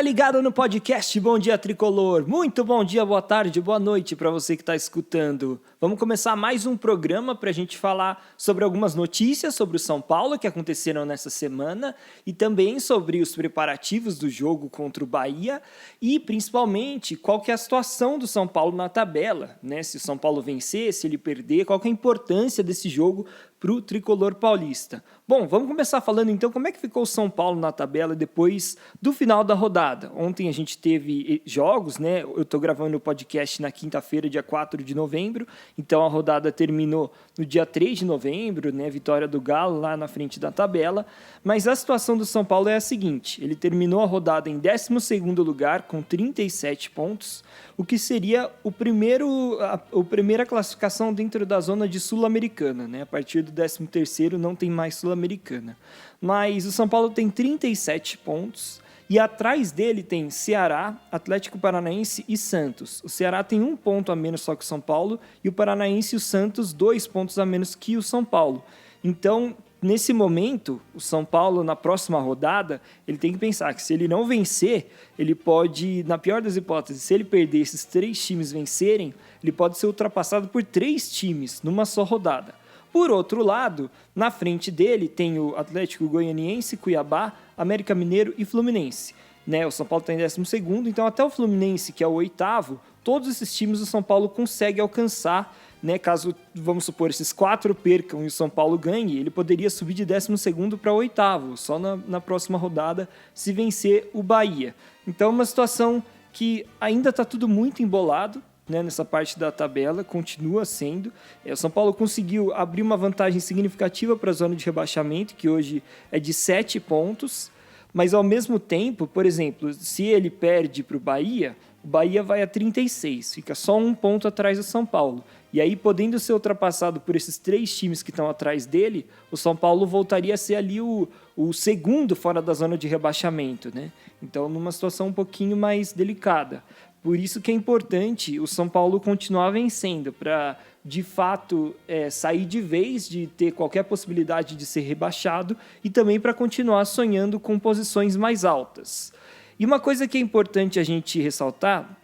ligado no podcast Bom Dia Tricolor. Muito bom dia, boa tarde, boa noite para você que está escutando. Vamos começar mais um programa para a gente falar sobre algumas notícias sobre o São Paulo que aconteceram nessa semana e também sobre os preparativos do jogo contra o Bahia e principalmente qual que é a situação do São Paulo na tabela, né? Se o São Paulo vencer, se ele perder, qual que é a importância desse jogo para o tricolor paulista. Bom, vamos começar falando então como é que ficou o São Paulo na tabela depois do final da rodada. Ontem a gente teve jogos, né? Eu estou gravando o podcast na quinta-feira, dia 4 de novembro, então a rodada terminou no dia 3 de novembro, né? Vitória do Galo lá na frente da tabela, mas a situação do São Paulo é a seguinte, ele terminou a rodada em 12º lugar com 37 pontos, o que seria a primeira classificação dentro da zona de Sul-Americana, né? A partir do 13º não tem mais Sul-Americana. Mas o São Paulo tem 37 pontos e atrás dele tem Ceará, Atlético Paranaense e Santos. O Ceará tem 1 ponto a menos só que o São Paulo e o Paranaense e o Santos 2 pontos a menos que o São Paulo. Então, nesse momento, o São Paulo, na próxima rodada, ele tem que pensar que se ele não vencer, ele pode, na pior das hipóteses, se ele perder esses 3 times vencerem, ele pode ser ultrapassado por 3 times numa só rodada. Por outro lado, na frente dele tem o Atlético Goianiense, Cuiabá, América Mineiro e Fluminense. Né? O São Paulo está em 12º, então até o Fluminense, que é o 8º, todos esses times o São Paulo consegue alcançar. Né, caso, vamos supor, esses 4 percam e o São Paulo ganhe, ele poderia subir de 12º para 8º, só na próxima rodada, se vencer o Bahia. Então, uma situação que ainda está tudo muito embolado, né, nessa parte da tabela, continua sendo. O São Paulo conseguiu abrir uma vantagem significativa para a zona de rebaixamento, que hoje é de 7 pontos, mas ao mesmo tempo, por exemplo, se ele perde para o Bahia vai a 36, fica só 1 ponto atrás do São Paulo. E aí, podendo ser ultrapassado por esses 3 times que estão atrás dele, o São Paulo voltaria a ser ali o segundo fora da zona de rebaixamento, né? Então, numa situação um pouquinho mais delicada. Por isso que é importante o São Paulo continuar vencendo, para, de fato, sair de vez de ter qualquer possibilidade de ser rebaixado e também para continuar sonhando com posições mais altas. E uma coisa que é importante a gente ressaltar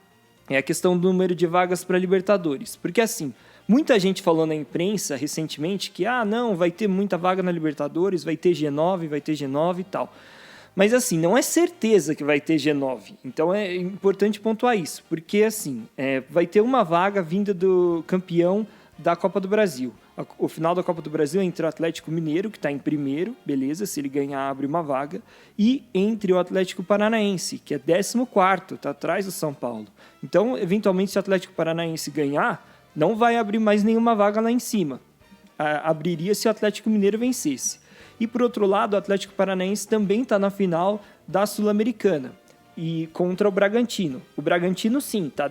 é a questão do número de vagas para Libertadores. Porque, assim, muita gente falou na imprensa recentemente que, não, vai ter muita vaga na Libertadores, vai ter G9 e tal. Mas, assim, não é certeza que vai ter G9. Então, é importante pontuar isso. Porque, assim, vai ter uma vaga vinda do campeão da Copa do Brasil. O final da Copa do Brasil é entre o Atlético Mineiro, que está em primeiro, beleza, se ele ganhar abre uma vaga, e entre o Atlético Paranaense, que é 14º, está atrás do São Paulo. Então, eventualmente, se o Atlético Paranaense ganhar, não vai abrir mais nenhuma vaga lá em cima. Abriria se o Atlético Mineiro vencesse. E, por outro lado, o Atlético Paranaense também está na final da Sul-Americana, e contra o Bragantino. O Bragantino, sim, está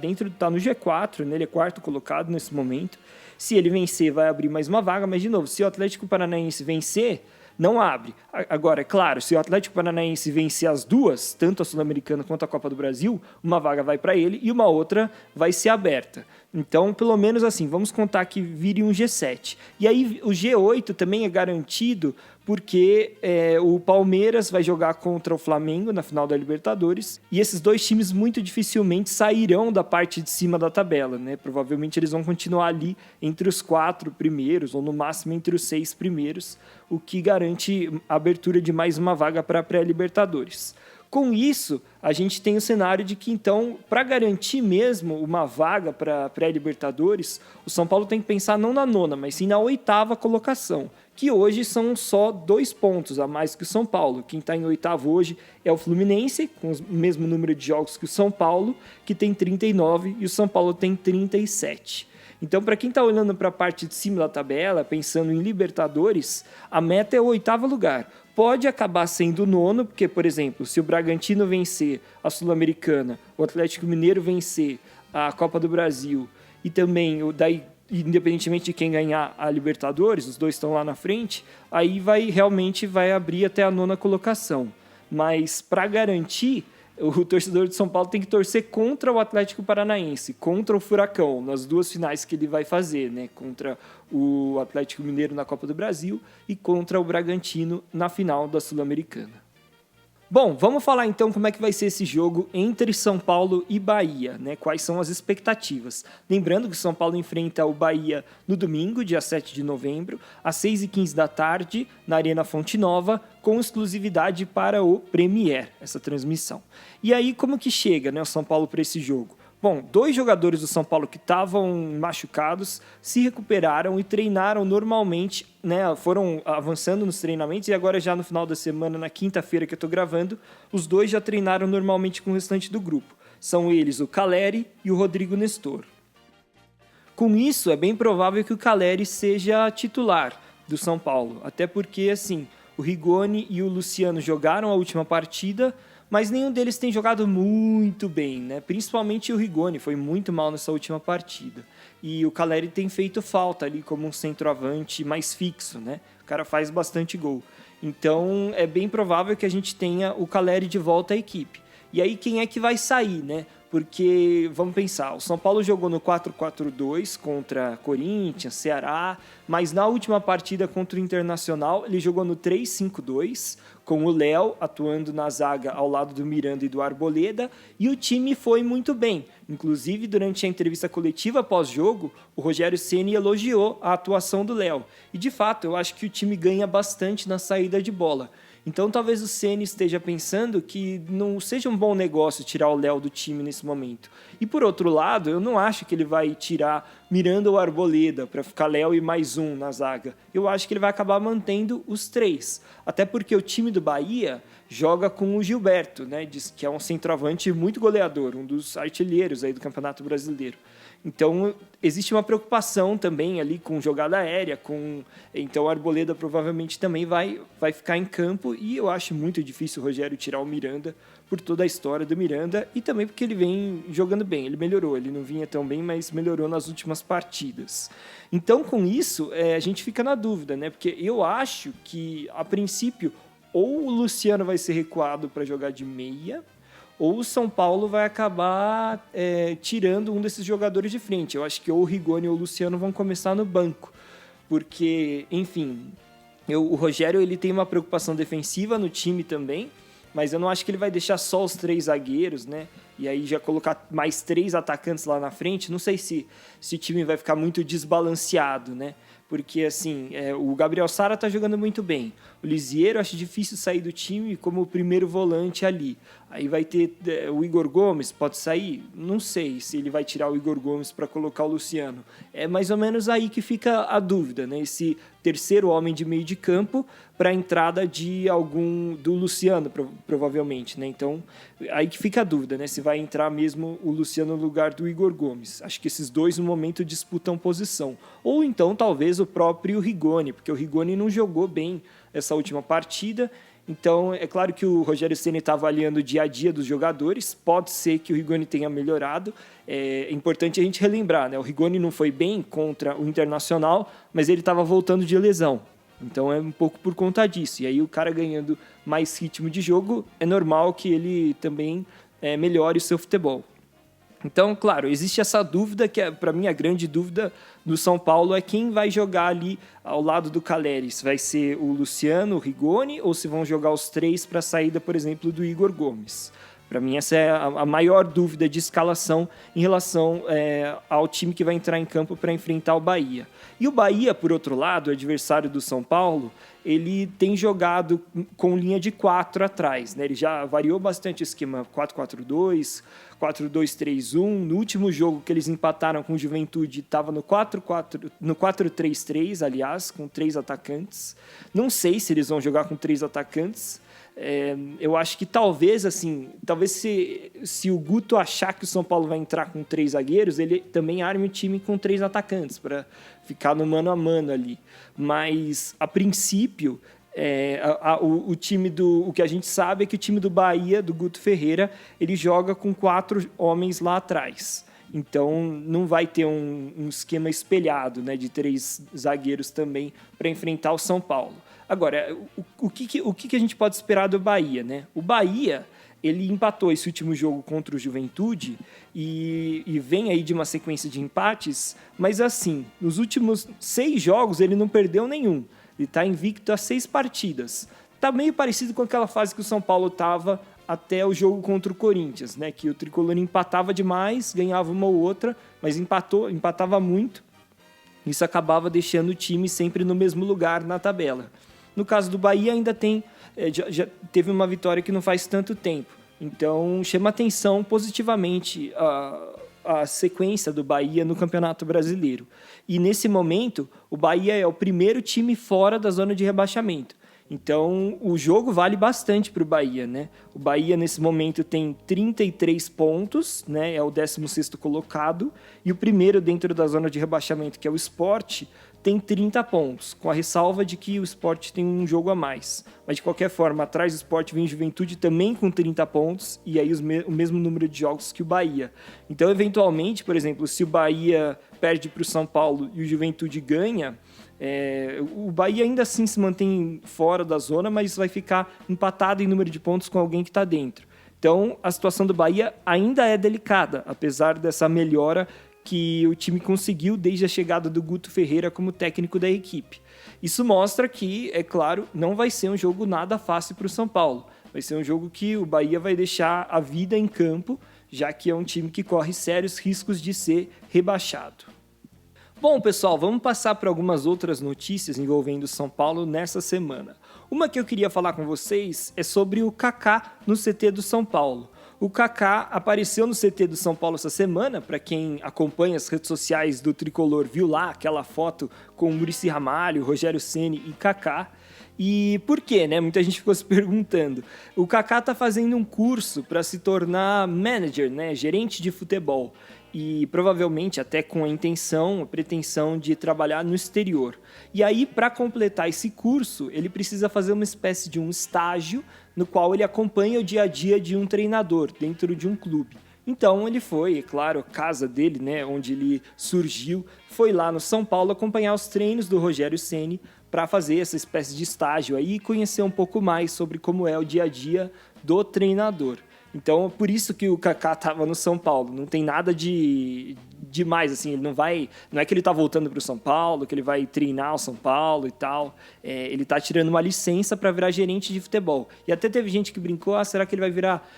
no G4, né? Ele é 4º colocado nesse momento. Se ele vencer, vai abrir mais uma vaga, mas, de novo, se o Atlético Paranaense vencer, não abre. Agora, é claro, se o Atlético Paranaense vencer as duas, tanto a Sul-Americana quanto a Copa do Brasil, uma vaga vai para ele e uma outra vai ser aberta. Então, pelo menos assim, vamos contar que vire um G7. E aí, o G8 também é garantido porque o Palmeiras vai jogar contra o Flamengo na final da Libertadores e esses 2 times muito dificilmente sairão da parte de cima da tabela, né? Provavelmente eles vão continuar ali entre os 4 primeiros ou no máximo entre os 6 primeiros, o que garante a abertura de mais uma vaga para a pré-Libertadores. Com isso, a gente tem o cenário de que, então, para garantir mesmo uma vaga para a pré-Libertadores, o São Paulo tem que pensar não na 9ª, mas sim na 8ª colocação, que hoje são só 2 pontos a mais que o São Paulo. Quem está em 8º hoje é o Fluminense, com o mesmo número de jogos que o São Paulo, que tem 39, e o São Paulo tem 37. Então, para quem está olhando para a parte de cima da tabela, pensando em Libertadores, a meta é o 8º lugar. Pode acabar sendo o 9º, porque, por exemplo, se o Bragantino vencer a Sul-Americana, o Atlético Mineiro vencer a Copa do Brasil e também, independentemente de quem ganhar a Libertadores, os 2 estão lá na frente, aí realmente vai abrir até a 9ª colocação. Mas, para garantir, o torcedor de São Paulo tem que torcer contra o Atlético Paranaense, contra o Furacão, nas 2 finais que ele vai fazer, né? Contra o Atlético Mineiro na Copa do Brasil e contra o Bragantino na final da Sul-Americana. Bom, vamos falar então como é que vai ser esse jogo entre São Paulo e Bahia, né? Quais são as expectativas. Lembrando que o São Paulo enfrenta o Bahia no domingo, dia 7 de novembro, às 6h15 da tarde, na Arena Fonte Nova, com exclusividade para o Premier, essa transmissão. E aí, como que chega, né, o São Paulo para esse jogo? Bom, 2 jogadores do São Paulo que estavam machucados se recuperaram e treinaram normalmente, né? Foram avançando nos treinamentos e agora já no final da semana, na quinta-feira que eu estou gravando, os 2 já treinaram normalmente com o restante do grupo. São eles o Caleri e o Rodrigo Nestor. Com isso, é bem provável que o Caleri seja titular do São Paulo, até porque, assim, o Rigoni e o Luciano jogaram a última partida, mas nenhum deles tem jogado muito bem, né? Principalmente o Rigoni, foi muito mal nessa última partida. E o Caleri tem feito falta ali como um centroavante mais fixo, né? O cara faz bastante gol. Então é bem provável que a gente tenha o Caleri de volta à equipe. E aí quem é que vai sair, né? Porque, vamos pensar, o São Paulo jogou no 4-4-2 contra Corinthians, Ceará, mas na última partida contra o Internacional ele jogou no 3-5-2, com o Léo atuando na zaga ao lado do Miranda e do Arboleda, e o time foi muito bem. Inclusive, durante a entrevista coletiva pós-jogo, o Rogério Ceni elogiou a atuação do Léo. E, de fato, eu acho que o time ganha bastante na saída de bola. Então talvez o Ceni esteja pensando que não seja um bom negócio tirar o Léo do time nesse momento. E por outro lado, eu não acho que ele vai tirar Miranda ou Arboleda para ficar Léo e mais um na zaga. Eu acho que ele vai acabar mantendo os 3. Até porque o time do Bahia joga com o Gilberto, né, que é um centroavante muito goleador, um dos artilheiros aí do Campeonato Brasileiro. Então, existe uma preocupação também ali com jogada aérea, então o Arboleda provavelmente também vai ficar em campo, e eu acho muito difícil o Rogério tirar o Miranda por toda a história do Miranda e também porque ele vem jogando bem, ele melhorou, ele não vinha tão bem, mas melhorou nas últimas partidas. Então, com isso, a gente fica na dúvida, né? Porque eu acho que, a princípio, ou o Luciano vai ser recuado para jogar de meia, ou o São Paulo vai acabar tirando um desses jogadores de frente. Eu acho que ou o Rigoni ou o Luciano vão começar no banco, porque, enfim, o Rogério ele tem uma preocupação defensiva no time também, mas eu não acho que ele vai deixar só os 3 zagueiros, né? E aí já colocar mais 3 atacantes lá na frente. Não sei se o time vai ficar muito desbalanceado, né? Porque, assim, o Gabriel Sara tá jogando muito bem. O Lisieiro, acho difícil sair do time como o primeiro volante ali. Aí vai ter o Igor Gomes, pode sair? Não sei se ele vai tirar o Igor Gomes para colocar o Luciano. É mais ou menos aí que fica a dúvida, né? Esse terceiro homem de meio de campo para a entrada do Luciano, provavelmente, né? Então, aí que fica a dúvida, né? Se vai entrar mesmo o Luciano no lugar do Igor Gomes. Acho que esses dois, no momento, disputam posição. Ou então, talvez, o próprio Rigoni, porque o Rigoni não jogou bem essa última partida. Então, é claro que o Rogério Ceni está avaliando o dia a dia dos jogadores. Pode ser que o Rigoni tenha melhorado. É importante a gente relembrar, né? O Rigoni não foi bem contra o Internacional, mas ele estava voltando de lesão. Então, é um pouco por conta disso. E aí, o cara ganhando mais ritmo de jogo, é normal que ele também melhore o seu futebol. Então, claro, existe essa dúvida, que para mim a grande dúvida do São Paulo é quem vai jogar ali ao lado do Caleri. Se vai ser o Luciano, o Rigoni, ou se vão jogar os 3 para a saída, por exemplo, do Igor Gomes. Para mim, essa é a maior dúvida de escalação em relação ao time que vai entrar em campo para enfrentar o Bahia. E o Bahia, por outro lado, o adversário do São Paulo, ele tem jogado com linha de 4 atrás, né? Ele já variou bastante o esquema 4-4-2, 4-2-3-1. No último jogo que eles empataram com o Juventude, estava no 4-3-3, aliás, com 3 atacantes. Não sei se eles vão jogar com 3 atacantes. Eu acho que talvez se o Guto achar que o São Paulo vai entrar com 3 zagueiros, ele também arme o time com 3 atacantes para ficar no mano a mano ali. Mas a princípio o que a gente sabe é que o time do Bahia, do Guto Ferreira, ele joga com 4 homens lá atrás. Então não vai ter um esquema espelhado, né, de 3 zagueiros também para enfrentar o São Paulo. Agora, o que a gente pode esperar do Bahia, né? O Bahia, ele empatou esse último jogo contra o Juventude e vem aí de uma sequência de empates, mas assim, nos últimos 6 jogos ele não perdeu nenhum. Ele está invicto a 6 partidas. tá meio parecido com aquela fase que o São Paulo estava até o jogo contra o Corinthians, né? Que o tricolor empatava demais, ganhava uma ou outra, mas empatava muito. Isso acabava deixando o time sempre no mesmo lugar na tabela. No caso do Bahia, ainda já teve uma vitória que não faz tanto tempo. Então, chama atenção positivamente a sequência do Bahia no Campeonato Brasileiro. E, nesse momento, o Bahia é o primeiro time fora da zona de rebaixamento. Então, o jogo vale bastante para o Bahia, né? O Bahia, nesse momento, tem 33 pontos, né? É o 16º colocado. E o primeiro dentro da zona de rebaixamento, que é o Sport, tem 30 pontos, com a ressalva de que o Sport tem um jogo a mais. Mas, de qualquer forma, atrás do Sport vem o Juventude também com 30 pontos, e aí o mesmo número de jogos que o Bahia. Então, eventualmente, por exemplo, se o Bahia perde para o São Paulo e o Juventude ganha, o Bahia ainda assim se mantém fora da zona, mas vai ficar empatado em número de pontos com alguém que está dentro. Então, a situação do Bahia ainda é delicada, apesar dessa melhora que o time conseguiu desde a chegada do Guto Ferreira como técnico da equipe. Isso mostra que, é claro, não vai ser um jogo nada fácil para o São Paulo. Vai ser um jogo que o Bahia vai deixar a vida em campo, já que é um time que corre sérios riscos de ser rebaixado. Bom, pessoal, vamos passar por algumas outras notícias envolvendo o São Paulo nessa semana. Uma que eu queria falar com vocês é sobre o Kaká no CT do São Paulo. O Kaká apareceu no CT do São Paulo essa semana. Para quem acompanha as redes sociais do Tricolor, viu lá aquela foto com o Muricy Ramalho, Rogério Ceni e Kaká. E por quê, né? Muita gente ficou se perguntando. O Kaká está fazendo um curso para se tornar manager, né? Gerente de futebol. E provavelmente até com a pretensão de trabalhar no exterior. E aí, para completar esse curso, ele precisa fazer uma espécie de um estágio no qual ele acompanha o dia a dia de um treinador dentro de um clube. Então ele foi, é claro, a casa dele, né, onde ele surgiu, foi lá no São Paulo acompanhar os treinos do Rogério Ceni para fazer essa espécie de estágio aí e conhecer um pouco mais sobre como é o dia a dia do treinador. Então, por isso que o Kaká estava no São Paulo. Não tem nada de mais, assim, ele não é que ele está voltando para o São Paulo, que ele vai treinar o São Paulo e tal. Ele está tirando uma licença para virar gerente de futebol. E até teve gente que brincou, será que ele vai virar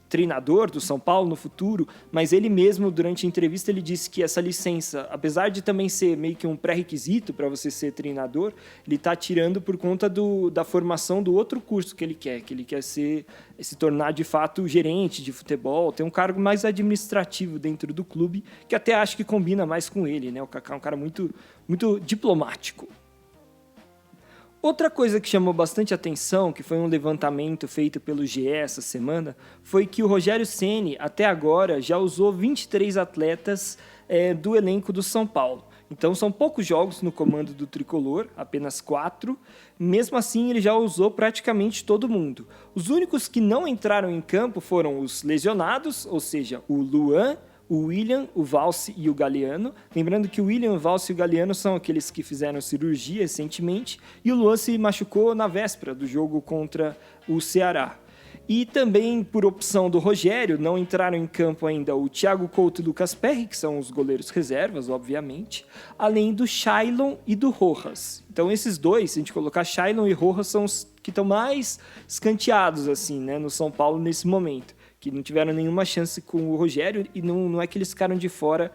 treinador do São Paulo no futuro? Mas ele mesmo, durante a entrevista, ele disse que essa licença, apesar de também ser meio que um pré-requisito para você ser treinador, ele está tirando por conta da formação do outro curso que ele quer se tornar de fato gerente de futebol, ter um cargo mais administrativo dentro do clube, que até acho que combina mais com ele, né? O Kaká é um cara muito, muito diplomático. Outra coisa que chamou bastante atenção, que foi um levantamento feito pelo GE essa semana, foi que o Rogério Ceni, até agora, já usou 23 atletas do elenco do São Paulo. Então, são poucos jogos no comando do Tricolor, apenas 4. Mesmo assim, ele já usou praticamente todo mundo. Os únicos que não entraram em campo foram os lesionados, ou seja, o Luan, o William, o Valse e o Galeano. Lembrando que o William, o Valse e o Galeano são aqueles que fizeram cirurgia recentemente, e o Luan se machucou na véspera do jogo contra o Ceará. E também, por opção do Rogério, não entraram em campo ainda o Thiago Couto e o Lucas Perry, que são os goleiros reservas, obviamente, além do Shailon e do Rojas. Então, esses dois, se a gente colocar Shailon e Rojas, são os que estão mais escanteados assim, né, no São Paulo nesse momento, que não tiveram nenhuma chance com o Rogério, e não é que eles ficaram de fora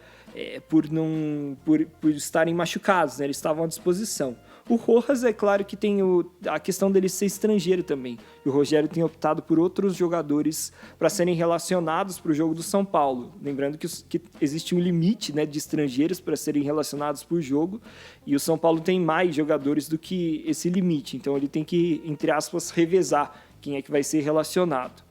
por estarem machucados, né? Eles estavam à disposição. O Rojas, é claro que tem a questão dele ser estrangeiro também, e o Rogério tem optado por outros jogadores para serem relacionados para o jogo do São Paulo. Lembrando que existe um limite, né, de estrangeiros para serem relacionados por jogo, e o São Paulo tem mais jogadores do que esse limite, então ele tem que, entre aspas, revezar quem é que vai ser relacionado.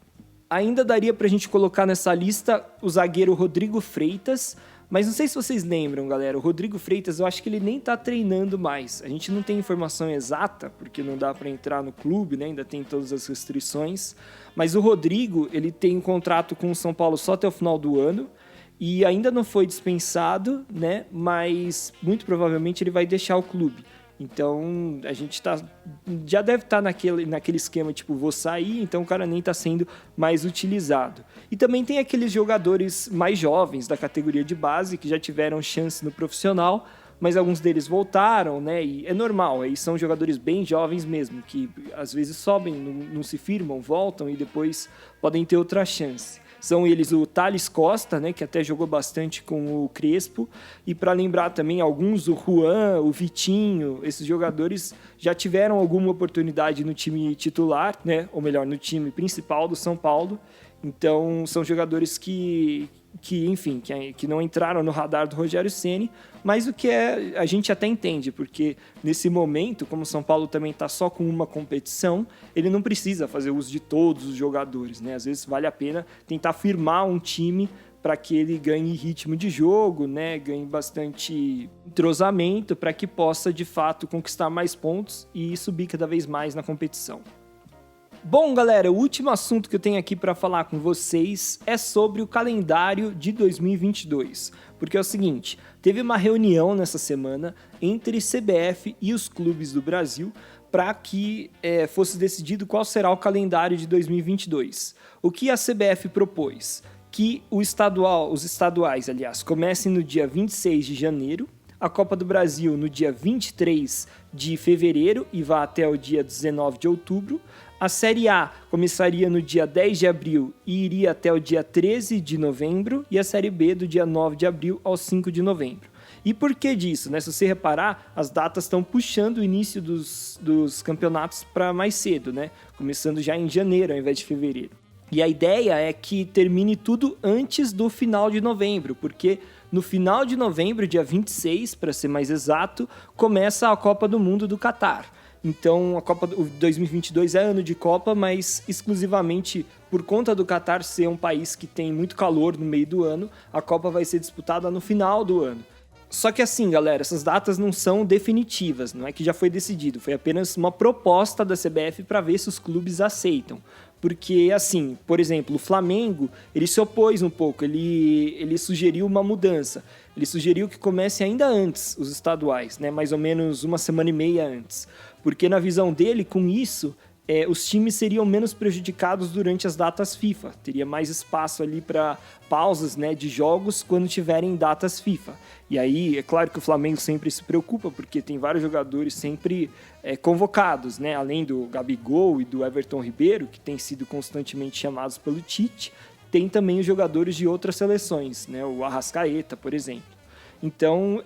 Ainda daria para a gente colocar nessa lista o zagueiro Rodrigo Freitas, mas não sei se vocês lembram, galera, o Rodrigo Freitas, eu acho que ele nem está treinando mais. A gente não tem informação exata, porque não dá para entrar no clube, né? Ainda tem todas as restrições. Mas o Rodrigo, ele tem um contrato com o São Paulo só até o final do ano, e ainda não foi dispensado, né? Mas muito provavelmente ele vai deixar o clube. Então, a gente já deve estar naquele esquema, tipo, vou sair, então o cara nem está sendo mais utilizado. E também tem aqueles jogadores mais jovens da categoria de base, que já tiveram chance no profissional, mas alguns deles voltaram, né? E é normal, aí são jogadores bem jovens mesmo, que às vezes sobem, não se firmam, voltam e depois podem ter outra chance. São eles o Thales Costa, né, que até jogou bastante com o Crespo, e para lembrar também alguns, o Juan, o Vitinho, esses jogadores já tiveram alguma oportunidade no time titular, né, ou melhor, no time principal do São Paulo. Então são jogadores que não entraram no radar do Rogério Ceni, mas o que a gente até entende, porque nesse momento, como o São Paulo também está só com uma competição, ele não precisa fazer uso de todos os jogadores, né? Às vezes vale a pena tentar firmar um time para que ele ganhe ritmo de jogo, né? Ganhe bastante entrosamento, para que possa de fato conquistar mais pontos e subir cada vez mais na competição. Bom, galera, o último assunto que eu tenho aqui para falar com vocês é sobre o calendário de 2022. Porque é o seguinte, teve uma reunião nessa semana entre CBF e os clubes do Brasil para que fosse decidido qual será o calendário de 2022. O que a CBF propôs? Que os estaduais, comecem no dia 26 de janeiro, a Copa do Brasil no dia 23 de fevereiro e vá até o dia 19 de outubro. A Série A começaria no dia 10 de abril e iria até o dia 13 de novembro, e a Série B do dia 9 de abril ao 5 de novembro. E por que disso? Né? Se você reparar, as datas estão puxando o início dos campeonatos para mais cedo, né? Começando já em janeiro ao invés de fevereiro. E a ideia é que termine tudo antes do final de novembro, porque no final de novembro, dia 26, para ser mais exato, começa a Copa do Mundo do Catar. Então, a Copa 2022 é ano de Copa, mas exclusivamente por conta do Catar ser um país que tem muito calor no meio do ano, a Copa vai ser disputada no final do ano. Só que assim, galera, essas datas não são definitivas, não é que já foi decidido, foi apenas uma proposta da CBF para ver se os clubes aceitam. Porque, assim, por exemplo, o Flamengo, ele se opôs um pouco, ele sugeriu uma mudança. Ele sugeriu que comece ainda antes os estaduais, né? Mais ou menos uma semana e meia antes. Porque na visão dele, com isso, os times seriam menos prejudicados durante as datas FIFA. Teria mais espaço ali para pausas, né, de jogos quando tiverem datas FIFA. E aí, é claro que o Flamengo sempre se preocupa, porque tem vários jogadores sempre convocados, né? Além do Gabigol e do Everton Ribeiro, que têm sido constantemente chamados pelo Tite, tem também os jogadores de outras seleções, né? O Arrascaeta, por exemplo. Então,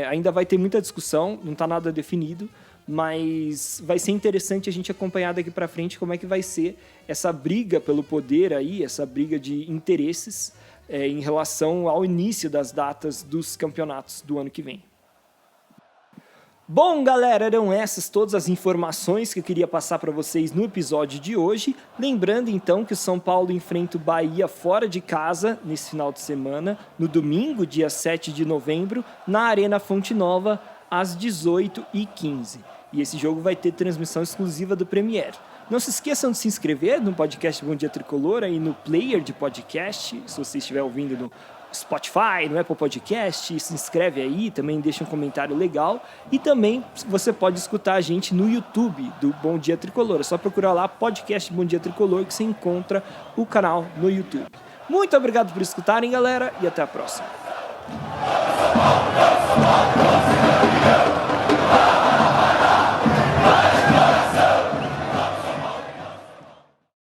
ainda vai ter muita discussão, não está nada definido, mas vai ser interessante a gente acompanhar daqui para frente como é que vai ser essa briga pelo poder aí, essa briga de interesses em relação ao início das datas dos campeonatos do ano que vem. Bom, galera, eram essas todas as informações que eu queria passar para vocês no episódio de hoje. Lembrando, então, que o São Paulo enfrenta o Bahia fora de casa nesse final de semana, no domingo, dia 7 de novembro, na Arena Fonte Nova, às 18h15. E esse jogo vai ter transmissão exclusiva do Premiere. Não se esqueçam de se inscrever no podcast Bom Dia Tricolor, aí no player de podcast, se você estiver ouvindo no Spotify, no Apple Podcast, se inscreve aí, também deixa um comentário legal. E também você pode escutar a gente no YouTube do Bom Dia Tricolor. É só procurar lá, podcast Bom Dia Tricolor, que você encontra o canal no YouTube. Muito obrigado por escutarem, galera, e até a próxima.